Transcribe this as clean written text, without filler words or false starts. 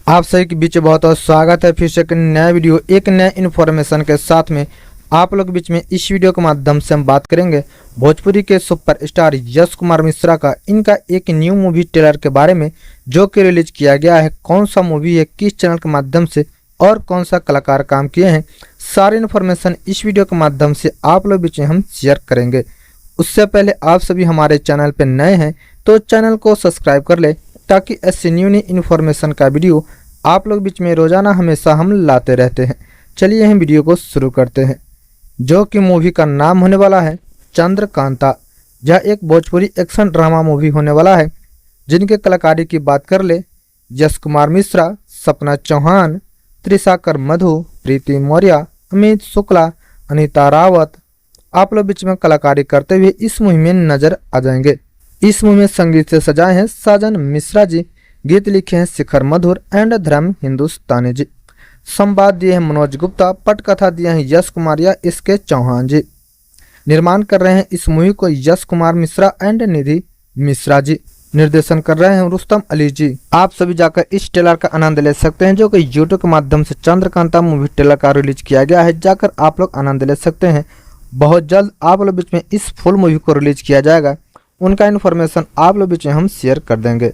आप सभी के बीच बहुत बहुत स्वागत है फिर से एक नया वीडियो एक नया इन्फॉर्मेशन के साथ में आप लोग के बीच में। इस वीडियो के माध्यम से हम बात करेंगे भोजपुरी के सुपरस्टार यश कुमार मिश्रा का इनका एक न्यू मूवी ट्रेलर के बारे में जो कि रिलीज किया गया है। कौन सा मूवी है, किस चैनल के माध्यम से और कौन सा कलाकार काम किए हैं, सारी इन्फॉर्मेशन इस वीडियो के माध्यम से आप लोग बीच में हम शेयर करेंगे। उससे पहले आप सभी हमारे चैनल पर नए हैं तो चैनल को सब्सक्राइब कर ले ताकि ऐसे न्यू इन्फॉर्मेशन का वीडियो आप लोग बीच में रोजाना हमेशा हम लाते रहते हैं। चलिए हम वीडियो को शुरू करते हैं, जो कि मूवी का नाम होने वाला है चंद्रकांता। यह एक भोजपुरी एक्शन ड्रामा मूवी होने वाला है, जिनके कलाकारी की बात कर ले यश कुमार मिश्रा, सपना चौहान, त्रिशाकर मधु, प्रीति मौर्य, अमित शुक्ला, अनीता रावत आप लोग बीच में कलाकारी करते हुए इस मूवी में नजर आ जाएंगे। इस मूवी में संगीत से सजाए हैं साजन मिश्रा जी, गीत लिखे हैं शिखर मधुर एंड धर्म हिंदुस्तानी जी, संवाद दिए हैं मनोज गुप्ता, पटकथा दिए हैं यश कुमार या इसके चौहान जी। निर्माण कर रहे हैं इस मूवी को यश कुमार मिश्रा एंड निधि मिश्रा जी। निर्देशन कर रहे हैं रुस्तम अली जी। आप सभी जाकर इस ट्रेलर का आनंद ले सकते हैं, जो कि यूट्यूब के माध्यम से चंद्रकांता मूवी ट्रेलर का रिलीज किया गया है। जाकर आप लोग आनंद ले सकते हैं। बहुत जल्द आप लोग बीच में इस फुल मूवी को रिलीज किया जाएगा, उनका इन्फॉर्मेशन आप लोग बीच में हम शेयर कर देंगे।